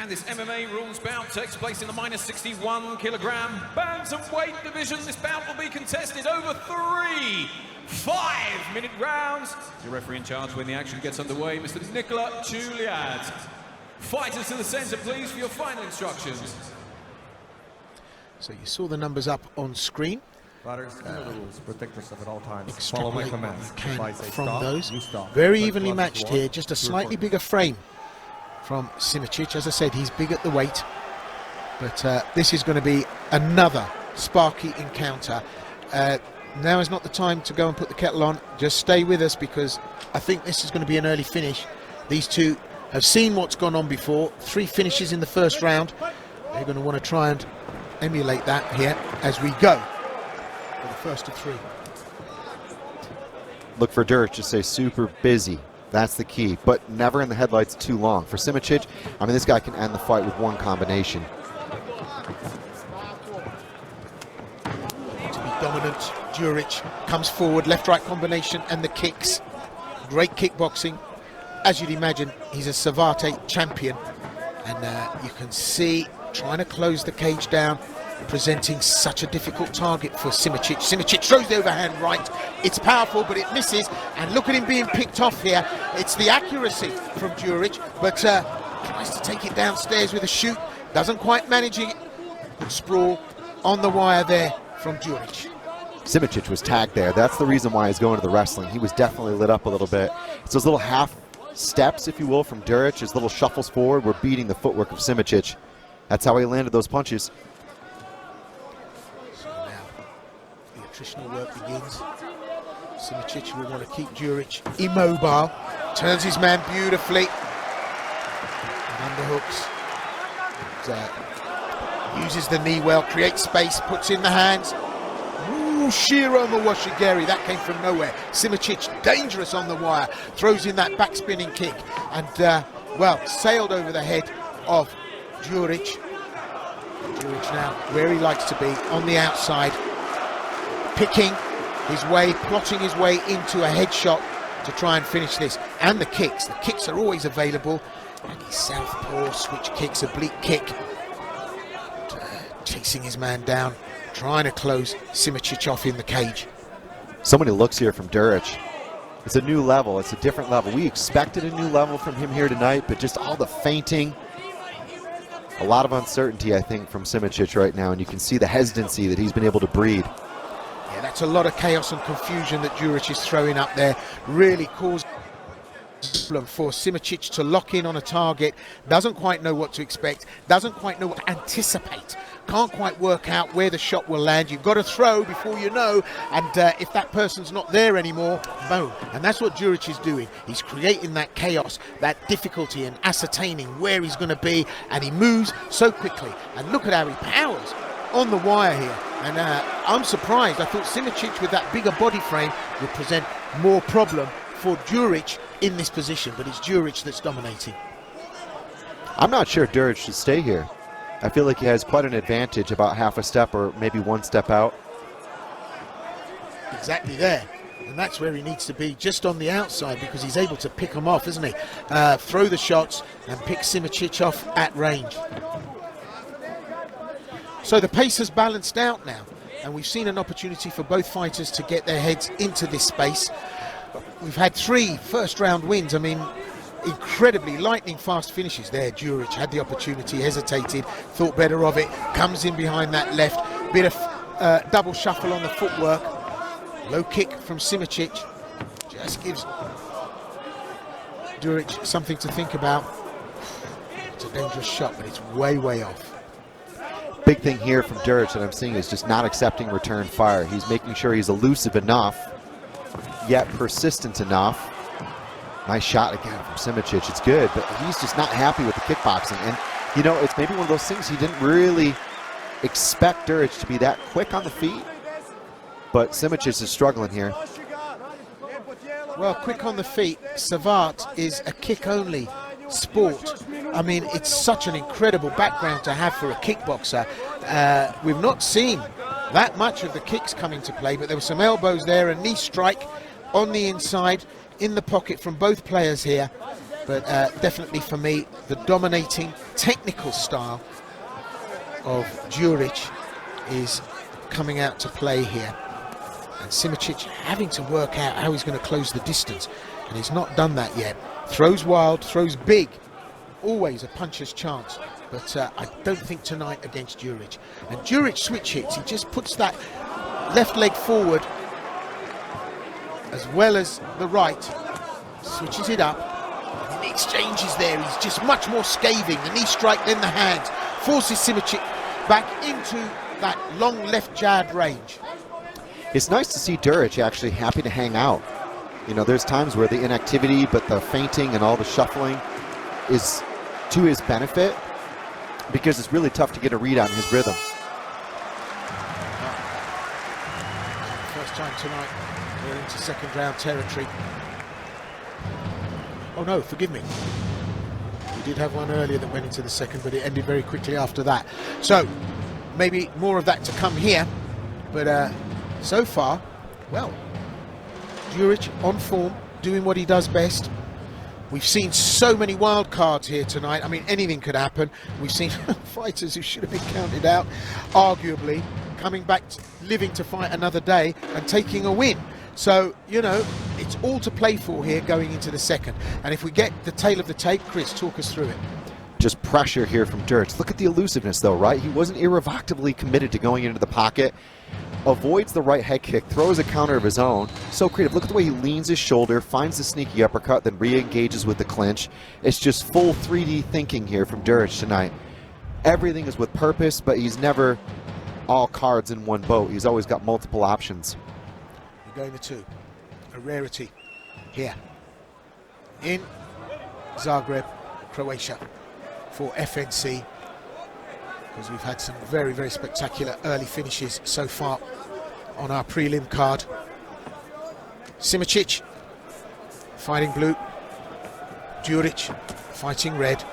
And this MMA rules bout takes place in the minus 61 kilogram bantamweight division. This bout will be contested over 3 5-minute rounds. Your referee in charge when the action gets underway, Mr. Đurić. Fighters to the center, please, for your final instructions. So you saw the numbers up on screen. Protect yourself at all times. Extrapolate what you can from those. Very evenly matched here, just a slightly bigger frame from Simičić. As I said, he's big at the weight, but this is going to be another sparky encounter. Now is not the time to go and put the kettle on. Just stay with us, because I think this is going to be an early finish. These two have seen what's gone on before. 3 finishes in the first round. They're going to want to try and emulate that here as we go for the first of 3. Look for Đurić to stay super busy. That's the key, but never in the headlights too long. For Simičić, I mean, this guy can end the fight with one combination. To be dominant, Đurić comes forward, left-right combination and the kicks. Great kickboxing. As you'd imagine, he's a Savate champion, and you can see trying to close the cage down, presenting such a difficult target for Simičić. Simičić throws the overhand right. It's powerful, but it misses. And look at him being picked off here. It's the accuracy from Đurić, but tries to take it downstairs with a shoot. Doesn't quite manage it. Good sprawl on the wire there from Đurić. Simičić was tagged there. That's the reason why he's going to the wrestling. He was definitely lit up a little bit. It's those little half steps, if you will, from Đurić. His little shuffles forward were beating the footwork of Simičić. That's how he landed those punches. So now the attritional work begins. Simičić will want to keep Đurić immobile. Turns his man beautifully. And underhooks. Uses the knee well, creates space, puts in the hands. Ooh, Shiro Mawashigiri, that came from nowhere. Simičić dangerous on the wire. Throws in that back spinning kick. And, well, sailed over the head of Đurić. Đurić now where he likes to be, on the outside, picking his way, plotting his way into a headshot to try and finish this. And the kicks are always available. And his southpaw switch kicks, oblique kick, chasing his man down, trying to close Simičić off in the cage. So many looks here from Đurić. It's a new level, it's a different level. We expected a new level from him here tonight, but just all the feinting. A lot of uncertainty, I think, from Simičić right now, and you can see the hesitancy that he's been able to breed. Yeah, that's a lot of chaos and confusion that Đurić is throwing up there. Really causing problem for Simičić to lock in on a target. Doesn't quite know what to expect, doesn't quite know what to anticipate. Can't quite work out where the shot will land. You've got to throw before you know, and if that person's not there anymore, boom. And that's what Đurić is doing. He's creating that chaos, that difficulty in ascertaining where he's going to be, and he moves so quickly. And look at how he powers on the wire here. And I'm surprised. I thought Simičić with that bigger body frame would present more problem for Đurić in this position, but it's Đurić that's dominating. I'm not sure Đurić should stay here. I feel like he has quite an advantage, about half a step or maybe 1 step out. Exactly there. And that's where he needs to be, just on the outside, because he's able to pick them off, isn't he? Throw the shots and pick Simičić off at range. So the pace has balanced out now, and we've seen an opportunity for both fighters to get their heads into this space. We've had 3 first-round wins. I mean, incredibly lightning fast finishes there. Đurić had the opportunity, hesitated, thought better of it, comes in behind that left, bit of double shuffle on the footwork, low kick from Simičić, just gives Đurić something to think about. It's a dangerous shot, but it's way off. Big thing here from Đurić that I'm seeing is just not accepting return fire. He's making sure he's elusive enough, yet persistent enough. Nice shot again from Simičić. It's good, but he's just not happy with the kickboxing. And, you know, it's maybe one of those things he didn't really expect Đurić to be that quick on the feet. But Simičić is struggling here. Well, quick on the feet. Savate is a kick-only sport. I mean, it's such an incredible background to have for a kickboxer. We've not seen that much of the kicks come into play, but there were some elbows there, a knee strike on the inside, in the pocket from both players here. But definitely for me, the dominating technical style of Đurić is coming out to play here. And Simičić having to work out how he's going to close the distance, and he's not done that yet. Throws wild, throws big, always a puncher's chance, but I don't think tonight against Đurić. And Đurić switch hits, he just puts that left leg forward as well as the right, switches it up, and the exchange is there. He's just much more scathing, the knee strike, then the hands, forces Simičić back into that long left jab range. It's nice to see Đurić actually happy to hang out. You know, there's times where the inactivity, but the feinting and all the shuffling is to his benefit, because it's really tough to get a read on his rhythm. First time tonight we're into second round territory. Oh no, forgive me. We did have one earlier that went into the second, but it ended very quickly after that. So maybe more of that to come here, but so far, well, Đurić on form, doing what he does best. We've seen so many wild cards here tonight. I mean, anything could happen. We've seen fighters who should have been counted out, arguably, coming back, living to fight another day and taking a win. So, you know, it's all to play for here going into the second. And if we get the tail of the tape, Chris, talk us through it. Just pressure here from Đurić. Look at the elusiveness, though, right? He wasn't irrevocably committed to going into the pocket. Avoids the right head kick, throws a counter of his own. So creative. Look at the way he leans his shoulder, finds the sneaky uppercut, then re-engages with the clinch. It's just full 3D thinking here from Đurić tonight. Everything is with purpose, but he's never all cards in one boat. He's always got multiple options. We're going to two. A rarity here in Zagreb, Croatia, for FNC, because we've had some very, very spectacular early finishes so far on our prelim card. Simičić fighting blue, Đurić fighting red.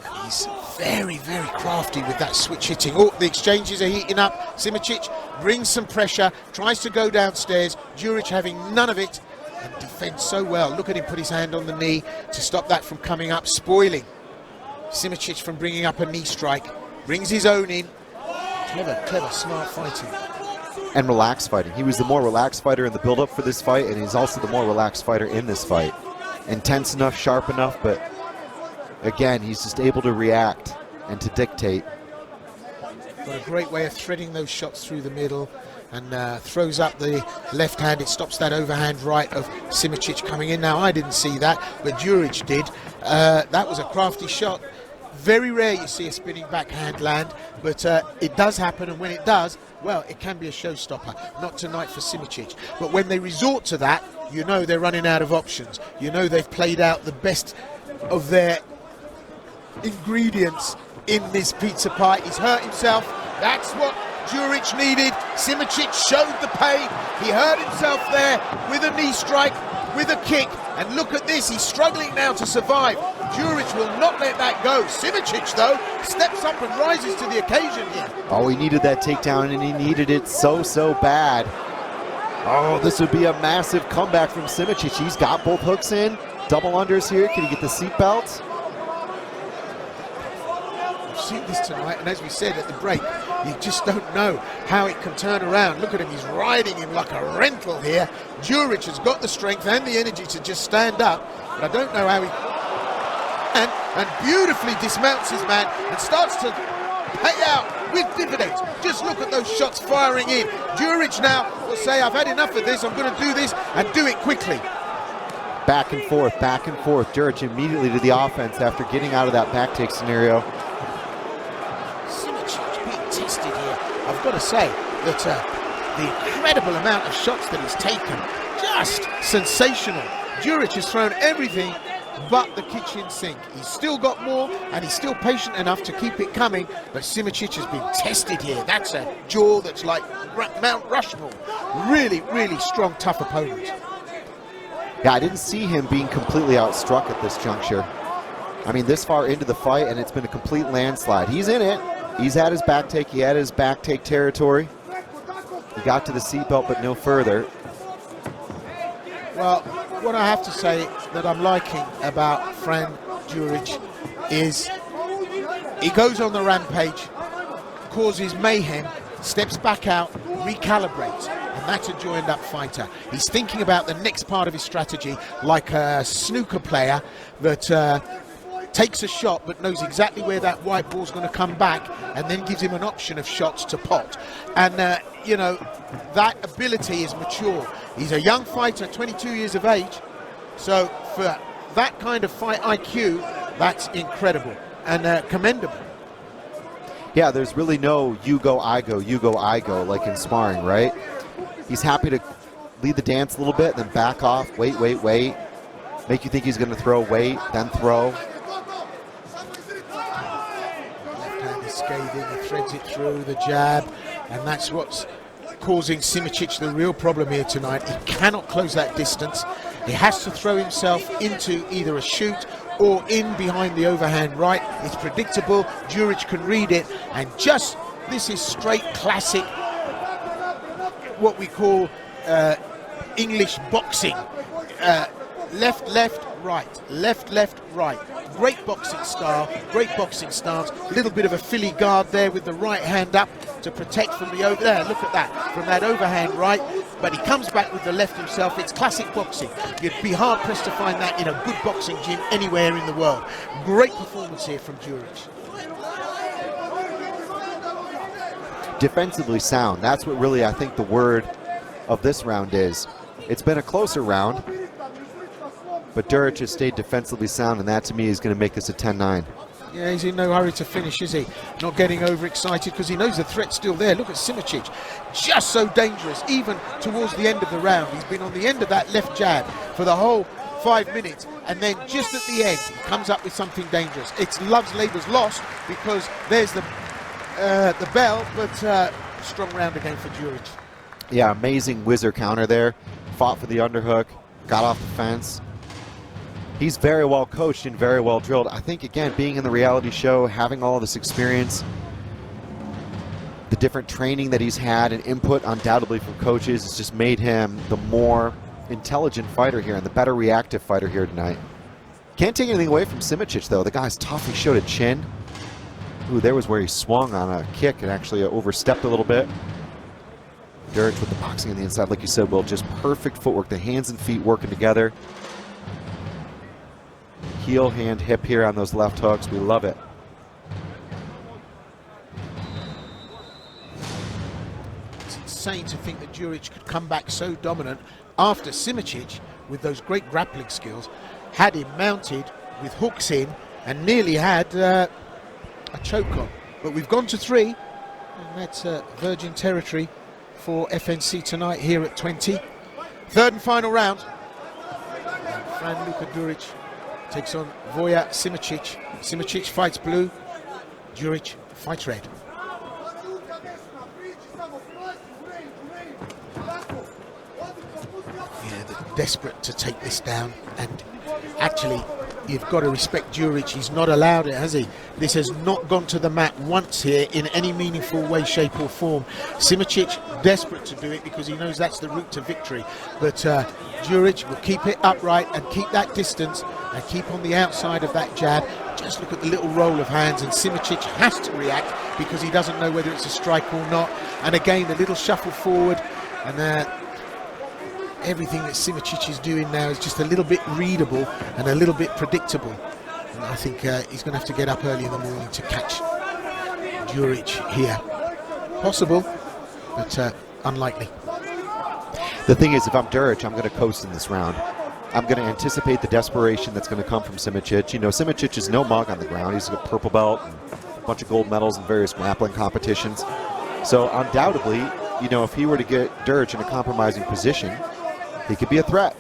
And he's very, very crafty with that switch hitting. Oh, the exchanges are heating up. Simičić brings some pressure, tries to go downstairs. Đurić having none of it and defends so well. Look at him put his hand on the knee to stop that from coming up, spoiling Simičić from bringing up a knee strike. Brings his own in. Clever, clever, smart fighting. And relaxed fighting. He was the more relaxed fighter in the build-up for this fight, and he's also the more relaxed fighter in this fight. Intense enough, sharp enough, but again, he's just able to react and to dictate. Got a great way of threading those shots through the middle, and throws up the left hand. It stops that overhand right of Simičić coming in. Now, I didn't see that, but Đurić did. That was a crafty shot. Very rare you see a spinning backhand land, but it does happen, and when it does, well, it can be a showstopper. Not tonight for Simičić, but when they resort to that, you know they're running out of options. You know they've played out the best of their ingredients in this pizza pie. He's hurt himself. That's what Đurić needed. Simičić showed the pain. He hurt himself there with a knee strike, with a kick, and look at this, he's struggling now to survive. Đurić will not let that go. Simičić, though, steps up and rises to the occasion here. Oh, he needed that takedown, and he needed it so bad. Oh, this would be a massive comeback from Simičić. He's got both hooks in. Double unders here. Can he get the seatbelt? We've seen this tonight, and as we said at the break, you just don't know how it can turn around. Look at him, he's riding him like a rental here. Đurić has got the strength and the energy to just stand up, but I don't know how he... And beautifully dismounts his man and starts to pay out with dividends. Just look at those shots firing in. Đurić now will say, I've had enough of this, I'm going to do this and do it quickly. Back and forth, back and forth. Đurić immediately to the offense after getting out of that back take scenario. Simičić being tested here. I've got to say that the incredible amount of shots that he's taken, just sensational. Đurić has thrown everything but the kitchen sink. He's still got more, and he's still patient enough to keep it coming, but Simičić has been tested here. That's a jaw that's like Mount Rushmore. Really, really strong, tough opponent. Yeah, I didn't see him being completely outstruck at this juncture. I mean, this far into the fight, and it's been a complete landslide. He's in it. He's had his back take. He had his back take territory. He got to the seatbelt, but no further. Well, what I have to say that I'm liking about Fran Đurić is he goes on the rampage, causes mayhem, steps back out, recalibrates, and that's a joined-up fighter. He's thinking about the next part of his strategy like a snooker player that takes a shot but knows exactly where that white ball's going to come back and then gives him an option of shots to pot. And, you know, that ability is mature. He's a young fighter, 22 years of age, so for that kind of fight IQ, that's incredible and commendable. Yeah, there's really no you go, I go, you go, I go, like in sparring, right? He's happy to lead the dance a little bit, then back off, wait, make you think he's going to throw, wait, then throw. Left hand is scathing, he threads it through the jab, and that's what's causing Simičić the real problem here tonight. He cannot close that distance. He has to throw himself into either a shoot or in behind the overhand right. It's predictable, Đurić can read it, and just, this is straight classic, what we call English boxing. Left, left, right. Great boxing style, great boxing stance. A little bit of a Philly guard there with the right hand up to protect from the over there. Look at that, from that overhand right. But he comes back with the left himself. It's classic boxing. You'd be hard pressed to find that in a good boxing gym anywhere in the world. Great performance here from Đurić. Defensively sound. That's what really I think the word of this round is. It's been a closer round, but Đurić has stayed defensively sound, and that to me is going to make this a 10-9. Yeah, he's in no hurry to finish, is he? Not getting overexcited because he knows the threat's still there. Look at Simičić, just so dangerous, even towards the end of the round. He's been on the end of that left jab for the whole 5 minutes, and then just at the end, he comes up with something dangerous. It's love's labour's lost because there's the bell, but strong round again for Đurić. Yeah, amazing whizzer counter there. Fought for the underhook, got off the fence. He's very well coached and very well drilled. I think, again, being in the reality show, having all of this experience, the different training that he's had and input undoubtedly from coaches has just made him the more intelligent fighter here and the better reactive fighter here tonight. Can't take anything away from Simičić, though. The guy's tough. He showed a chin. Ooh, there was where he swung on a kick and actually overstepped a little bit. Đurić with the boxing on the inside, like you said, Will, just perfect footwork. The hands and feet working together. Heel, hand, hip here on those left hooks. We love it. It's insane to think that Đurić could come back so dominant after Simičić, with those great grappling skills, had him mounted with hooks in and nearly had a choke on. But we've gone to 3, and that's virgin territory for FNC tonight here at 20. Third and final round. Fran Luka Đurić takes on Vojislav Simičić. Simičić fights blue, Đurić fights red. Yeah, they're desperate to take this down, and actually you've got to respect Đurić. He's not allowed it, has he? This has not gone to the mat once here in any meaningful way, shape or form. Simičić desperate to do it because he knows that's the route to victory. But Đurić will keep it upright and keep that distance and keep on the outside of that jab. Just look at the little roll of hands, and Simičić has to react because he doesn't know whether it's a strike or not. And again, the little shuffle forward, and everything that Simičić is doing now is just a little bit readable and a little bit predictable. And I think he's going to have to get up early in the morning to catch Đurić here. Possible, but unlikely. The thing is, if I'm Đurić, I'm going to coast in this round. I'm going to anticipate the desperation that's going to come from Simičić. You know, Simičić is no mug on the ground. He's a purple belt and a bunch of gold medals in various grappling competitions. So undoubtedly, you know, if he were to get Đurić in a compromising position, he could be a threat.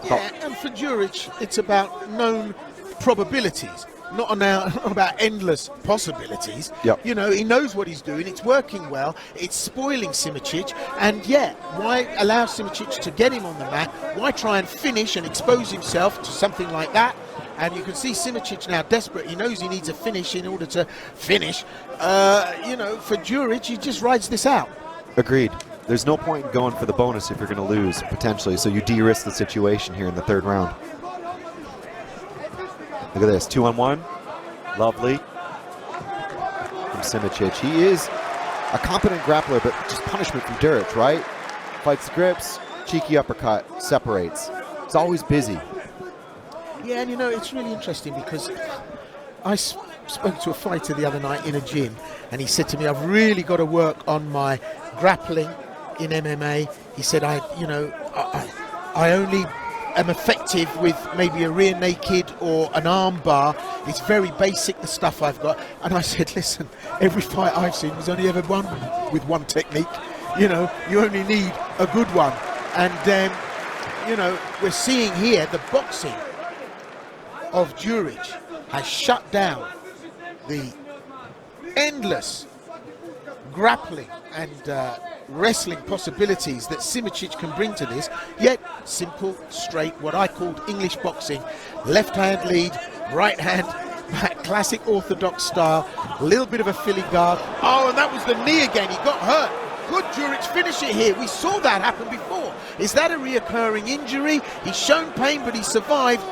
Yeah, and for Đurić, it's about known probabilities, not about endless possibilities. Yep. You know, he knows what he's doing. It's working well. It's spoiling Simičić. And yeah, why allow Simičić to get him on the mat? Why try and finish and expose himself to something like that? And you can see Simičić now desperate. He knows he needs a finish in order to finish. You know, for Đurić, he just rides this out. Agreed. There's no point in going for the bonus if you're going to lose, potentially. So you de-risk the situation here in the third round. Look at this, 2-on-1. Lovely. From Simičić. He is a competent grappler, but just punishment from Đurić, right? Fights the grips, cheeky uppercut, separates. He's always busy. Yeah, and you know, it's really interesting because I spoke to a fighter the other night in a gym, and he said to me, I've really got to work on my grappling in MMA. He said, I only am effective with maybe a rear naked or an arm bar. It's very basic, the stuff I've got. And I said, listen, every fight I've seen was only ever won with one technique. You know, you only need a good one. And, you know, we're seeing here the boxing of Đurić has shut down the endless grappling and wrestling possibilities that Simičić can bring to this, yet simple, straight, what I called English boxing, left hand lead, right hand back, classic orthodox style, a little bit of a Philly guard. Oh, and that was the knee again, he got hurt. Good Đurić finish it here, we saw that happen before. Is that a reoccurring injury? He's shown pain, but he survived.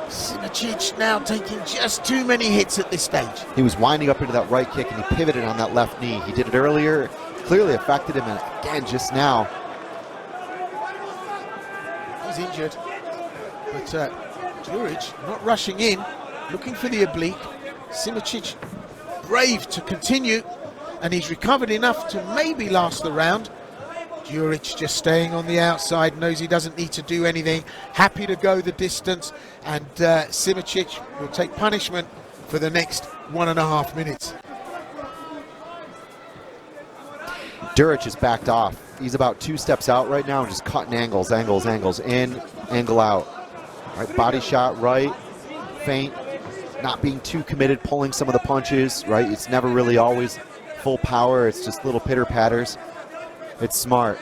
Simičić now taking just too many hits at this stage. He was winding up into that right kick and he pivoted on that left knee. He did it earlier, clearly affected him, and again just now. He's injured, but Đurić not rushing in, looking for the oblique. Simičić brave to continue, and he's recovered enough to maybe last the round. Đurić just staying on the outside, knows he doesn't need to do anything, happy to go the distance, and Simičić will take punishment for the next 1.5 minutes. Đurić is backed off. He's about 2 steps out right now and just cutting angles, in, angle out. Right, body shot right, feint, not being too committed, pulling some of the punches, right? It's never really always full power, it's just little pitter-patters. It's smart.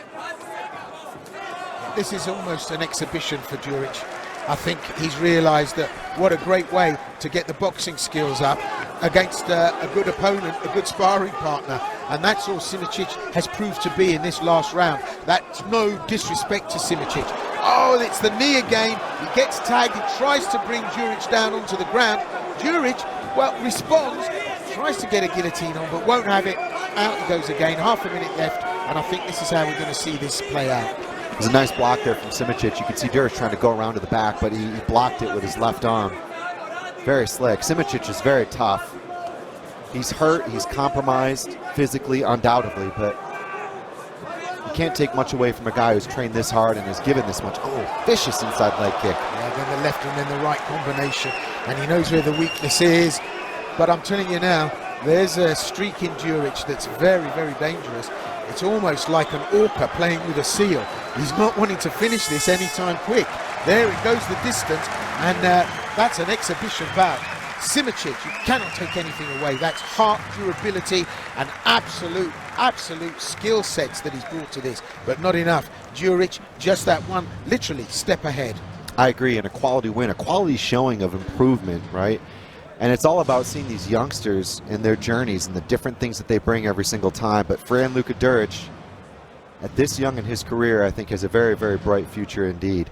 This is almost an exhibition for Đurić. I think he's realised that what a great way to get the boxing skills up against a good opponent, a good sparring partner. And that's all Simičić has proved to be in this last round. That's no disrespect to Simičić. Oh, it's the knee again. He gets tagged. He tries to bring Đurić down onto the ground. Đurić, well, responds, tries to get a guillotine on, but won't have it. Out he goes again. Half a minute left. And I think this is how we're going to see this play out. There's a nice block there from Simičić. You can see Đurić trying to go around to the back, but he blocked it with his left arm. Very slick. Simičić is very tough. He's hurt, he's compromised physically, undoubtedly, but you can't take much away from a guy who's trained this hard and has given this much. Oh, vicious inside leg kick. Yeah, then the left and then the right combination. And he knows where the weakness is. But I'm telling you now, there's a streak in Đurić that's very, very dangerous. It's almost like an orca playing with a seal. He's not wanting to finish this anytime quick. There it goes the distance, and that's an exhibition bout. Simičić, you cannot take anything away. That's heart, durability, and absolute skill sets that he's brought to this, but not enough. Đurić, just that one, literally step ahead. I agree, and a quality win, a quality showing of improvement, right? And it's all about seeing these youngsters and their journeys and the different things that they bring every single time. But Fran Luka Đurić, at this young in his career, I think has a very, very bright future indeed.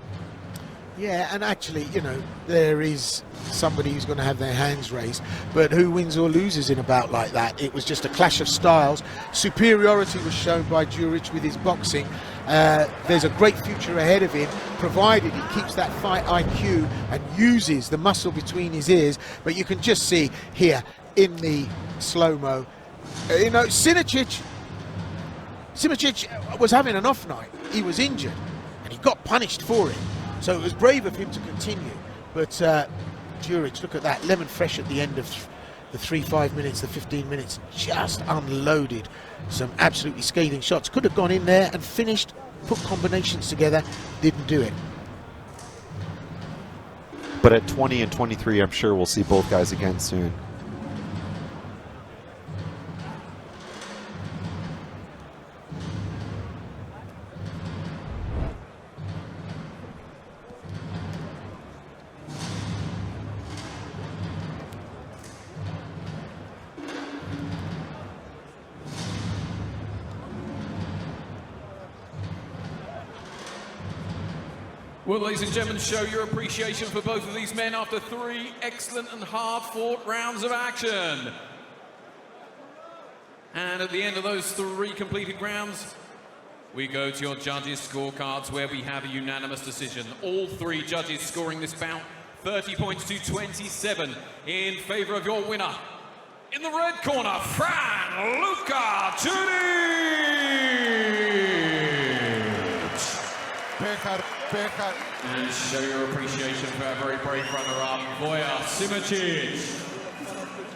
Yeah, and actually, you know, there is somebody who's going to have their hands raised, but who wins or loses in a bout like that? It was just a clash of styles. Superiority was shown by Đurić with his boxing. There's a great future ahead of him, provided he keeps that fight IQ and uses the muscle between his ears. But you can just see here in the slow-mo, you know, Simičić was having an off night. He was injured, and he got punished for it. So it was brave of him to continue. But Đurić, look at that, lemon fresh at the end of the 3-5 minutes, the 15 minutes, just unloaded some absolutely scathing shots. Could have gone in there and finished, put combinations together, didn't do it. But at 20 and 23, I'm sure we'll see both guys again soon. Well, ladies and gentlemen, show your appreciation for both of these men after 3 excellent and hard-fought rounds of action. And at the end of those 3 completed rounds, we go to your judges' scorecards where we have a unanimous decision. All 3 judges scoring this bout 30 points to 27 in favor of your winner. In the red corner, Fran, Luka, Đurić. And show your appreciation for our very brave runner-up, Simičić.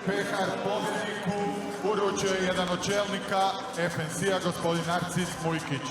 Pehar pobjedniku, budući je jedan od čelnika FNC-a, gospodin Arcis Mujkić.